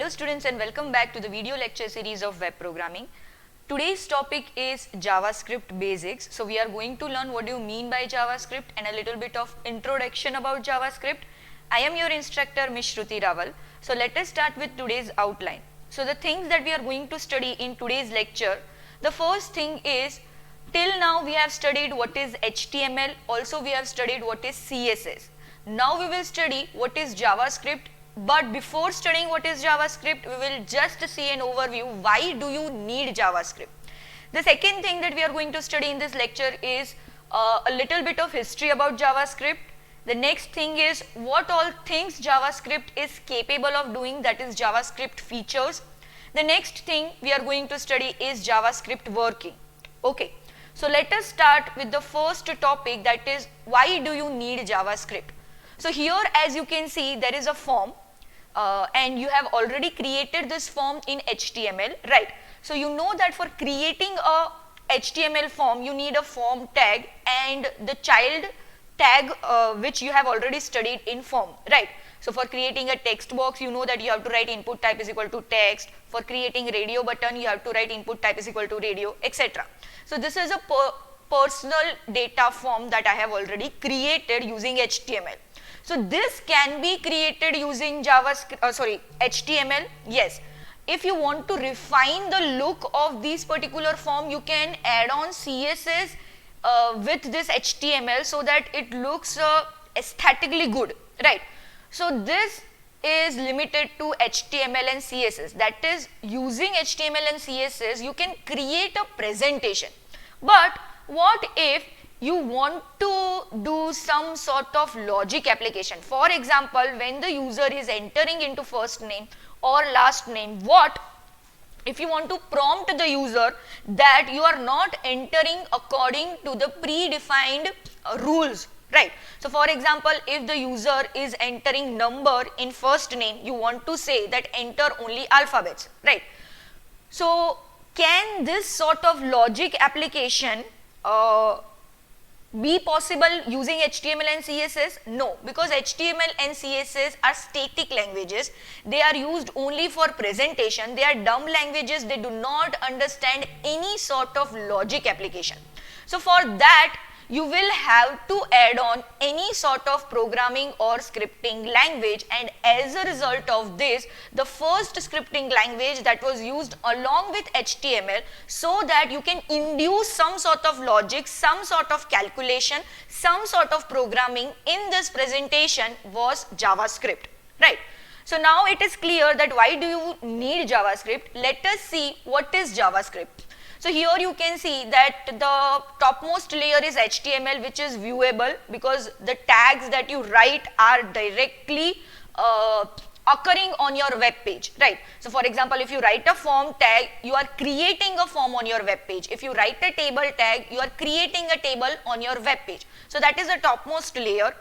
Hello students and welcome back to the video lecture series of web programming. Today's topic is JavaScript basics. So we are going to learn what do you mean by JavaScript and a little bit of introduction about JavaScript. I am your instructor Ms. Shruti Raval. So let us start with today's outline. So the things that we are going to study in today's lecture, the first thing is, till now we have studied what is HTML, also we have studied what is CSS. Now we will study what is JavaScript. But before studying what is JavaScript, we will just see an overview. Why do you need JavaScript? The second thing that we are going to study in this lecture is a little bit of history about JavaScript. The next thing is what all things JavaScript is capable of doing, that is JavaScript features. The next thing we are going to study is JavaScript working. Okay, so let us start with the first topic, that is why do you need JavaScript? So here, as you can see, there is a form. And you have already created this form in HTML, right? So you know that for creating a HTML form, you need a form tag and the child tag which you have already studied in form, right? So for creating a text box, you know that you have to write input type is equal to text. For creating radio button, you have to write input type is equal to radio, etc. So this is a personal data form that I have already created using HTML. So this can be created using HTML, yes. If you want to refine the look of this particular form, you can add on CSS with this HTML so that it looks aesthetically good, right? So this is limited to HTML and CSS, that is using HTML and CSS you can create a presentation. But what if you want to do some sort of logic application? For example, when the user is entering into first name or last name, what if you want to prompt the user that you are not entering according to the predefined rules, right? So for example, if the user is entering number in first name, you want to say that enter only alphabets, right? So can this sort of logic application be possible using HTML and CSS? No, because HTML and CSS are static languages. They are used only for presentation. They are dumb languages. They do not understand any sort of logic application. So for that, you will have to add on any sort of programming or scripting language, and as a result of this, the first scripting language that was used along with HTML so that you can induce some sort of logic, some sort of calculation, some sort of programming in this presentation was JavaScript, right? So now it is clear that why do you need JavaScript. Let us see what is JavaScript. So here you can see that the topmost layer is HTML, which is viewable because the tags that you write are directly occurring on your web page, right? So for example, if you write a form tag, you are creating a form on your web page. If you write a table tag, you are creating a table on your web page. So that is the topmost layer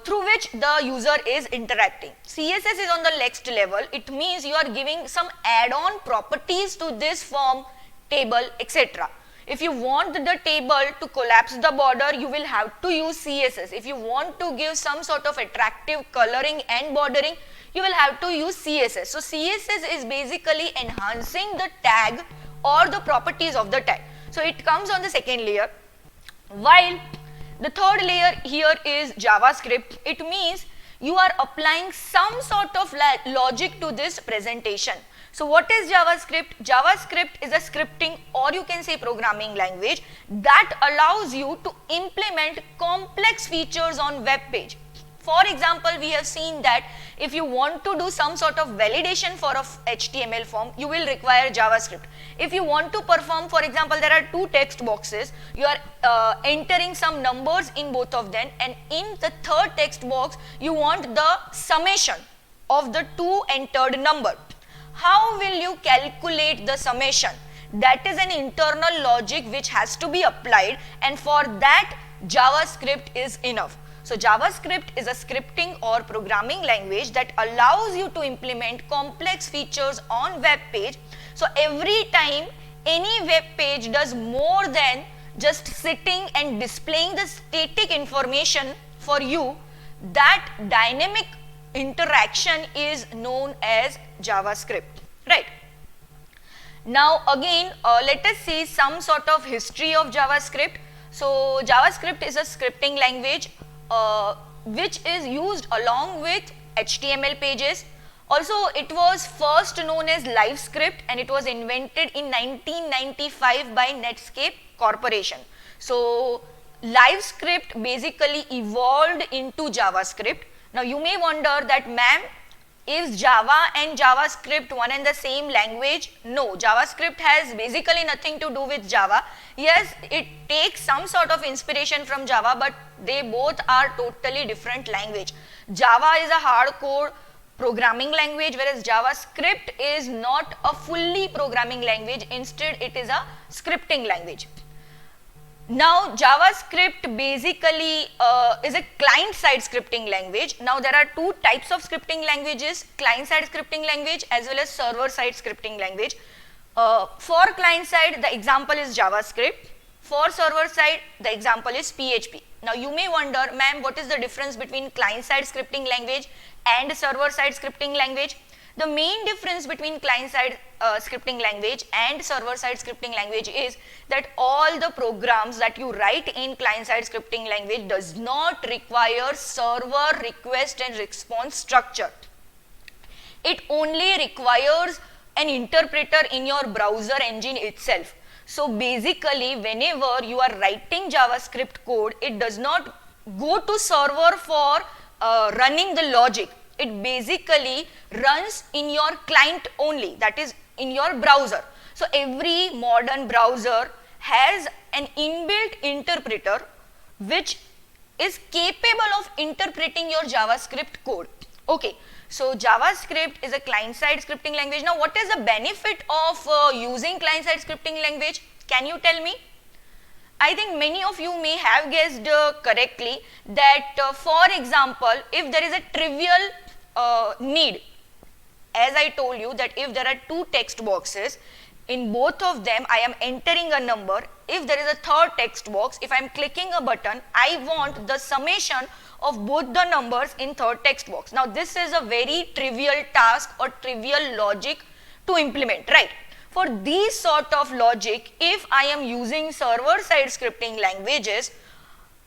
through which the user is interacting. CSS is on the next level. It means you are giving some add-on properties to this form, table, etc. If you want the table to collapse the border, you will have to use CSS. If you want to give some sort of attractive coloring and bordering, you will have to use CSS. So CSS is basically enhancing the tag or the properties of the tag. So it comes on the second layer. While the third layer here is JavaScript. It means you are applying some sort of logic to this presentation. So what is JavaScript? JavaScript is a scripting, or you can say programming language, that allows you to implement complex features on web page. For example, we have seen that if you want to do some sort of validation for a HTML form, you will require JavaScript. If you want to perform, for example, there are two text boxes, you are entering some numbers in both of them, and in the third text box, you want the summation of the two entered number. How will you calculate the summation? That is an internal logic which has to be applied, and for that JavaScript is enough. So JavaScript is a scripting or programming language that allows you to implement complex features on web page. So every time any web page does more than just sitting and displaying the static information for you, that dynamic interaction is known as JavaScript, right? Now again, let us see some sort of history of JavaScript. So JavaScript is a scripting language which is used along with HTML pages. Also, it was first known as LiveScript and it was invented in 1995 by Netscape Corporation. So LiveScript basically evolved into JavaScript. Now you may wonder that, ma'am, is Java and JavaScript one and the same language? No, JavaScript has basically nothing to do with Java. Yes, it takes some sort of inspiration from Java, but they both are totally different language. Java is a hardcore programming language, whereas JavaScript is not a fully programming language. Instead, it is a scripting language. Now JavaScript basically is a client-side scripting language. Now there are two types of scripting languages, client-side scripting language as well as server-side scripting language. For client-side, the example is JavaScript. For server-side, the example is PHP. Now you may wonder, ma'am, what is the difference between client-side scripting language and server-side scripting language? The main difference between client-side scripting language and server-side scripting language is that all the programs that you write in client-side scripting language does not require server request and response structure. It only requires an interpreter in your browser engine itself. So basically, whenever you are writing JavaScript code, it does not go to server for running the logic. It basically runs in your client only, that is in your browser. So every modern browser has an inbuilt interpreter which is capable of interpreting your JavaScript code. Okay, so JavaScript is a client-side scripting language. Now what is the benefit of using client-side scripting language? Can you tell me? I think many of you may have guessed correctly that for example, if there is a trivial need, as I told you that if there are two text boxes, in both of them I am entering a number. If there is a third text box, if I am clicking a button, I want the summation of both the numbers in third text box. Now this is a very trivial task or trivial logic to implement, right? For these sort of logic, if I am using server-side scripting languages,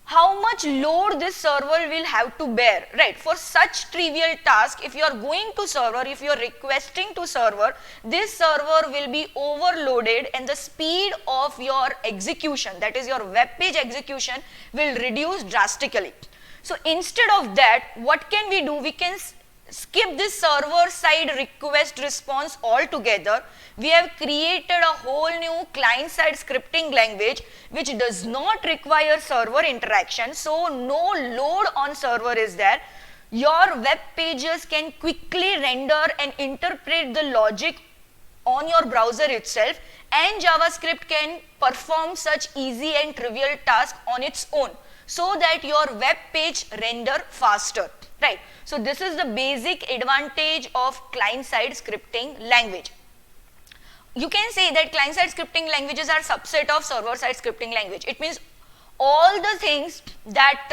how much load this server will have to bear, right? For such trivial task, if you are going to server, if you are requesting to server, this server will be overloaded and the speed of your execution, that is your web page execution, will reduce drastically. So instead of that, what can we do? We can skip this server side request response altogether. We have created a whole new client side scripting language which does not require server interaction, so no load on server is there. Your web pages can quickly render and interpret the logic on your browser itself, and JavaScript can perform such easy and trivial task on its own, so that your web page render faster, right? So this is the basic advantage of client-side scripting language. You can say that client-side scripting languages are subset of server-side scripting language. It means all the things that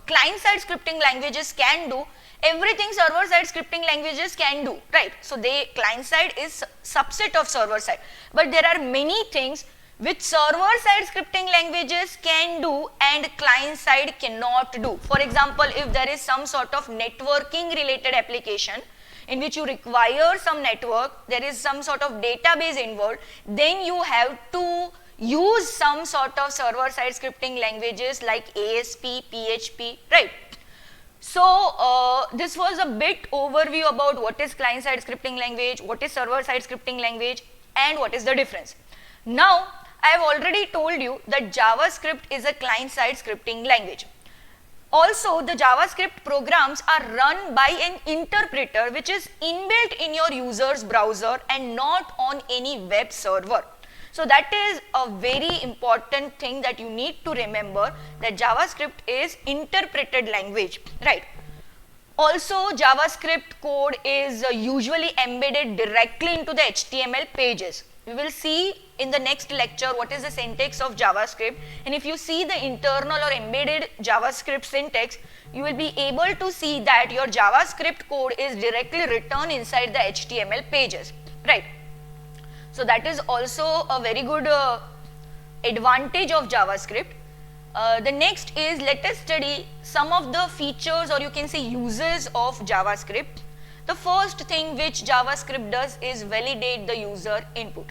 client-side scripting languages can do, everything server-side scripting languages can do, right? So client-side is subset of server-side, but there are many things which server-side scripting languages can do and client-side cannot do. For example, if there is some sort of networking related application in which you require some network, there is some sort of database involved, then you have to use some sort of server-side scripting languages like ASP, PHP, right? So this was a bit overview about what is client-side scripting language, what is server-side scripting language, and what is the difference. Now, I have already told you that JavaScript is a client-side scripting language. Also, the JavaScript programs are run by an interpreter which is inbuilt in your user's browser and not on any web server. So that is a very important thing that you need to remember, that JavaScript is interpreted language, right? Also, JavaScript code is usually embedded directly into the HTML pages. We will see in the next lecture what is the syntax of JavaScript, and if you see the internal or embedded JavaScript syntax, you will be able to see that your JavaScript code is directly written inside the HTML pages, right? So that is also a very good advantage of JavaScript. The next is, let us study some of the features, or you can say uses of JavaScript. The first thing which JavaScript does is validate the user input,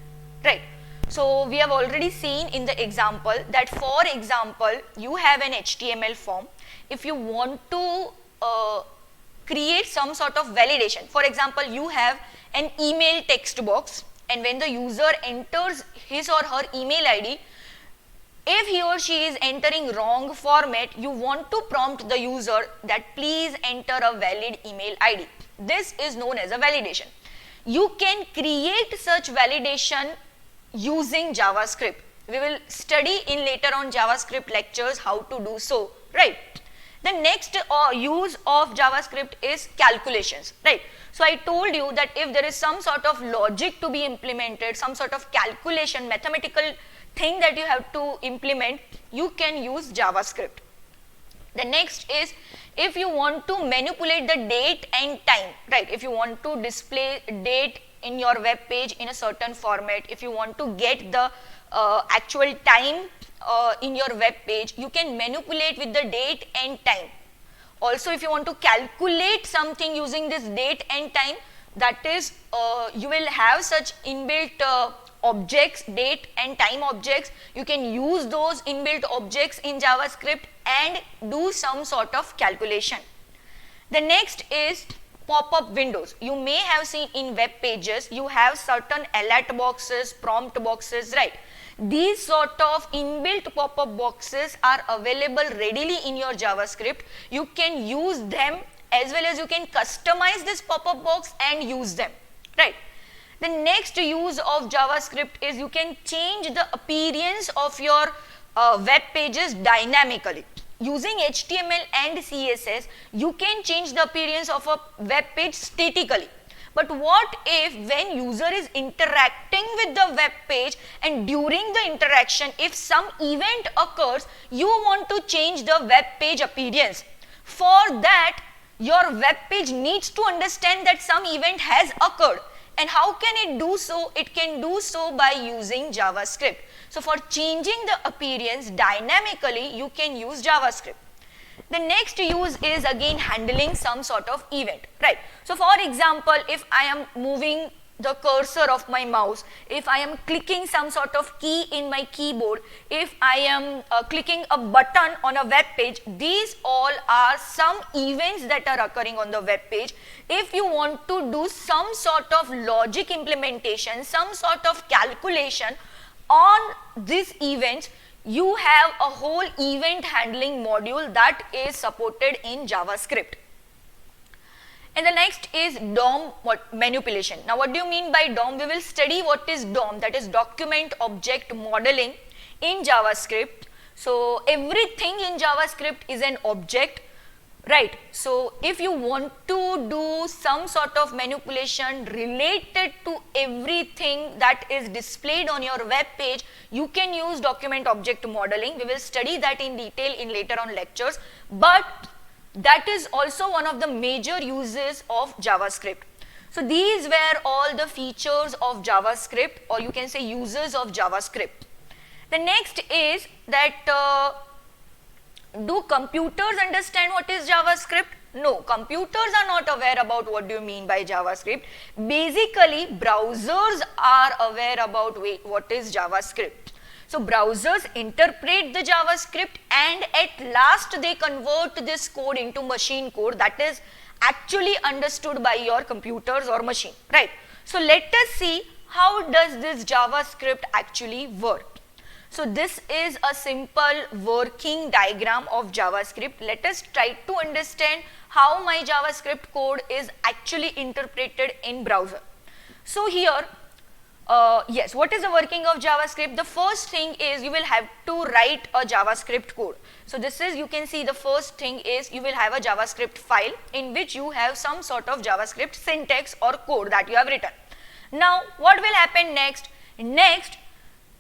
right? So we have already seen in the example that, for example, you have an HTML form. If you want to create some sort of validation, for example, you have an email text box, and when the user enters his or her email ID, if he or she is entering wrong format, you want to prompt the user that please enter a valid email ID. This is known as a validation. You can create such validation using JavaScript. We will study in later on JavaScript lectures how to do so, right? The next use of JavaScript is calculations, right? So I told you that if there is some sort of logic to be implemented, some sort of calculation, mathematical thing that you have to implement, you can use JavaScript. The next is, if you want to manipulate the date and time, right? If you want to display date in your web page in a certain format, if you want to get the actual time in your web page, you can manipulate with the date and time. Also, if you want to calculate something using this date and time, that is, you will have such inbuilt objects, date and time objects. You can use those inbuilt objects in JavaScript and do some sort of calculation. The next is pop-up windows. You may have seen in web pages, you have certain alert boxes, prompt boxes, right? These sort of inbuilt pop-up boxes are available readily in your JavaScript. You can use them, as well as you can customize this pop-up box and use them, right? The next use of JavaScript is, you can change the appearance of your web pages dynamically. Using HTML and CSS, you can change the appearance of a web page statically. But what if when user is interacting with the web page, and during the interaction, if some event occurs, you want to change the web page appearance? For that, your web page needs to understand that some event has occurred. And how can it do so? It can do so by using JavaScript. So for changing the appearance dynamically, you can use JavaScript. The next use is again handling some sort of event, right? So for example, if I am moving the cursor of my mouse, if I am clicking some sort of key in my keyboard, if I am clicking a button on a web page, these all are some events that are occurring on the web page. If you want to do some sort of logic implementation, some sort of calculation on these events, you have a whole event handling module that is supported in JavaScript. And the next is DOM manipulation. Now what do you mean by DOM? We will study what is DOM, that is document object modeling in JavaScript. So everything in JavaScript is an object, right? So if you want to do some sort of manipulation related to everything that is displayed on your web page, you can use document object modeling. We will study that in detail in later on lectures, but that is also one of the major uses of JavaScript. So these were all the features of JavaScript, or you can say uses of JavaScript. The next is that do computers understand what is JavaScript? No, computers are not aware about what do you mean by JavaScript. Basically, browsers are aware about what is JavaScript. So browsers interpret the JavaScript, and at last they convert this code into machine code that is actually understood by your computers or machine, right? So let us see how does this JavaScript actually work. So this is a simple working diagram of JavaScript. Let us try to understand how my JavaScript code is actually interpreted in browser. So here, yes, what is the working of JavaScript? The first thing is you will have to write a JavaScript code. So this is, you can see the first thing is you will have a JavaScript file in which you have some sort of JavaScript syntax or code that you have written. Now what will happen next? Next,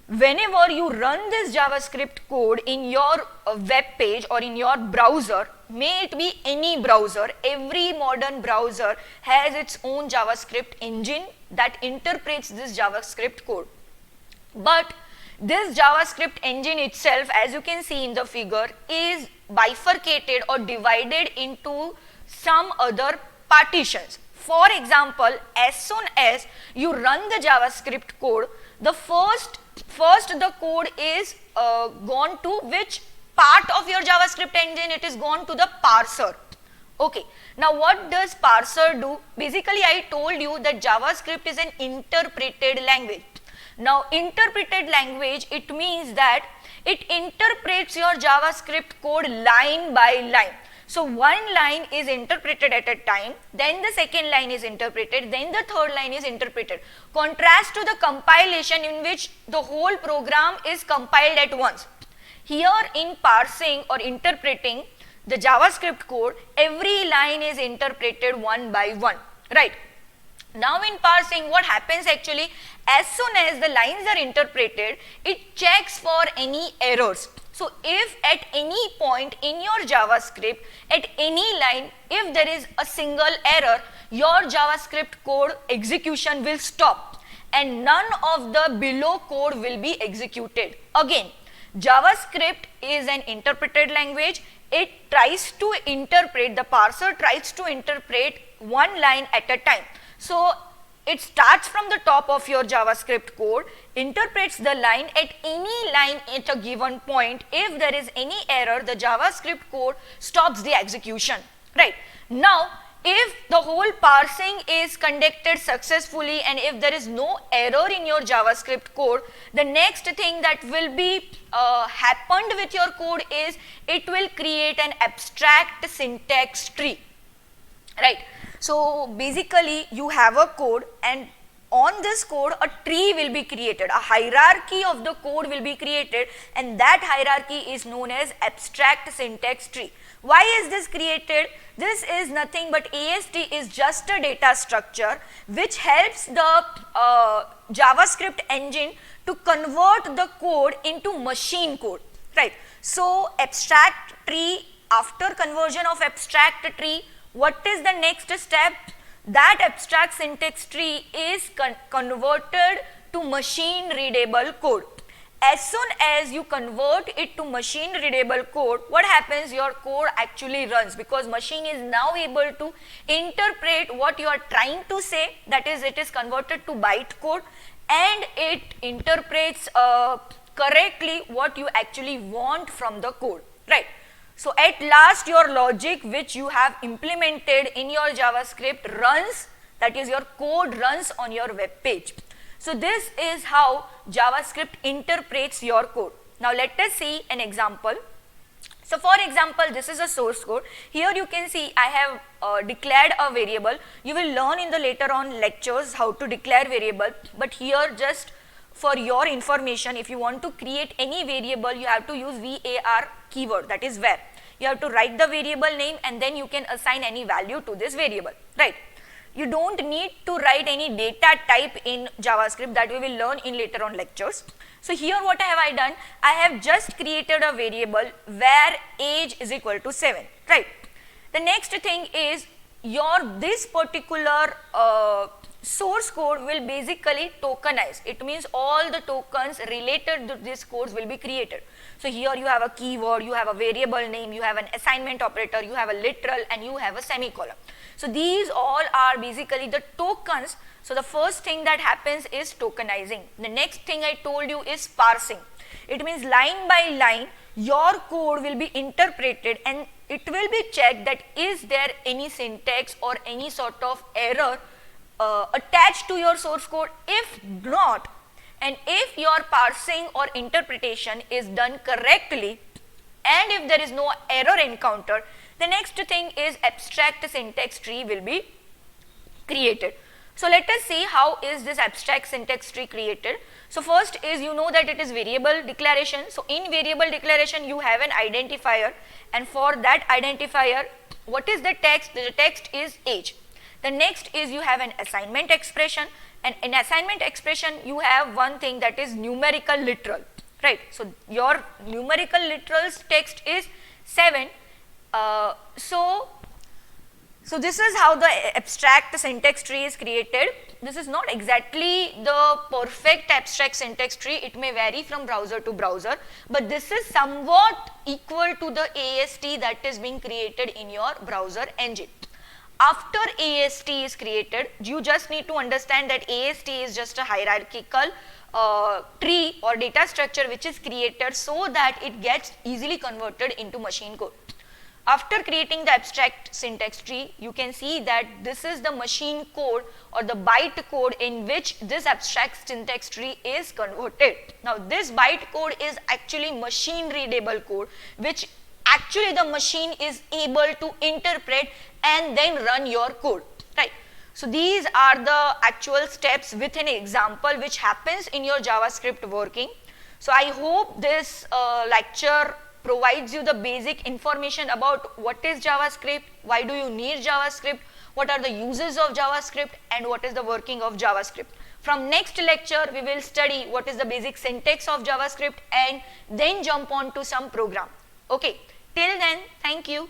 whenever you run this JavaScript code in your web page or in your browser, may it be any browser, every modern browser has its own JavaScript engine that interprets this JavaScript code. But this JavaScript engine itself, as you can see in the figure, is bifurcated or divided into some other partitions. For example, as soon as you run the JavaScript code, the first the code is gone to which part of your JavaScript engine? It is gone to the parser. Okay, now what does parser do? Basically, I told you that JavaScript is an interpreted language. Now, interpreted language, it means that it interprets your JavaScript code line by line. So, one line is interpreted at a time, then the second line is interpreted, then the third line is interpreted. Contrast to the compilation in which the whole program is compiled at once. Here in parsing or interpreting the JavaScript code, every line is interpreted one by one, right? Now in parsing, what happens actually, as soon as the lines are interpreted, it checks for any errors. So if at any point in your JavaScript, at any line, if there is a single error, your JavaScript code execution will stop and none of the below code will be executed. Again, JavaScript is an interpreted language. It tries to interpret, the parser tries to interpret one line at a time. So it starts from the top of your JavaScript code, interprets the line at any line at a given point. If there is any error, the JavaScript code stops the execution, right? Now, if the whole parsing is conducted successfully and if there is no error in your JavaScript code, the next thing that will be happened with your code is it will create an abstract syntax tree, right? So basically you have a code and on this code a tree will be created, a hierarchy of the code will be created, and that hierarchy is known as abstract syntax tree. Why is this created? This is nothing but AST is just a data structure which helps the JavaScript engine to convert the code into machine code, right? So abstract tree, after conversion of abstract tree, what is the next step? That abstract syntax tree is converted to machine readable code. As soon as you convert it to machine readable code, what happens? Your code actually runs because machine is now able to interpret what you are trying to say, that is, it is converted to bytecode and it interprets correctly what you actually want from the code, right? So at last your logic which you have implemented in your JavaScript runs, that is your code runs on your web page. So this is how JavaScript interprets your code. Now let us see an example. So for example, this is a source code. Here you can see I have declared a variable. You will learn in the later on lectures how to declare variable, but here just for your information, if you want to create any variable, you have to use var keyword, that is var. You have to write the variable name and then you can assign any value to this variable, right? You don't need to write any data type in JavaScript, that we will learn in later on lectures. So here what have I done? I have just created a variable where age is equal to 7, right? The next thing is this particular source code will basically tokenize. It means all the tokens related to this codes will be created. So here you have a keyword, you have a variable name, you have an assignment operator, you have a literal, and you have a semicolon. So these all are basically the tokens. So the first thing that happens is tokenizing. The next thing I told you is parsing. It means line by line your code will be interpreted and it will be checked that is there any syntax or any sort of error attached to your source code. If not, and if your parsing or interpretation is done correctly and if there is no error encountered, the next thing is abstract syntax tree will be created. So let us see how is this abstract syntax tree created. So first is, you know that it is variable declaration. So in variable declaration you have an identifier, and for that identifier, what is the text? The text is age. The next is you have an assignment expression. And in assignment expression, you have one thing that is numerical literal, right? So your numerical literals text is 7. So this is how the abstract syntax tree is created. This is not exactly the perfect abstract syntax tree. It may vary from browser to browser, but this is somewhat equal to the AST that is being created in your browser engine. After AST is created, you just need to understand that AST is just a hierarchical tree or data structure which is created so that it gets easily converted into machine code. After creating the abstract syntax tree, you can see that this is the machine code or the byte code in which this abstract syntax tree is converted. Now this byte code is actually machine readable code, which actually the machine is able to interpret and then run your code, right? So these are the actual steps with an example which happens in your JavaScript working. So I hope this lecture provides you the basic information about what is JavaScript, why do you need JavaScript, what are the uses of JavaScript, and what is the working of JavaScript. From next lecture, we will study what is the basic syntax of JavaScript and then jump on to some program. Okay, till then, thank you.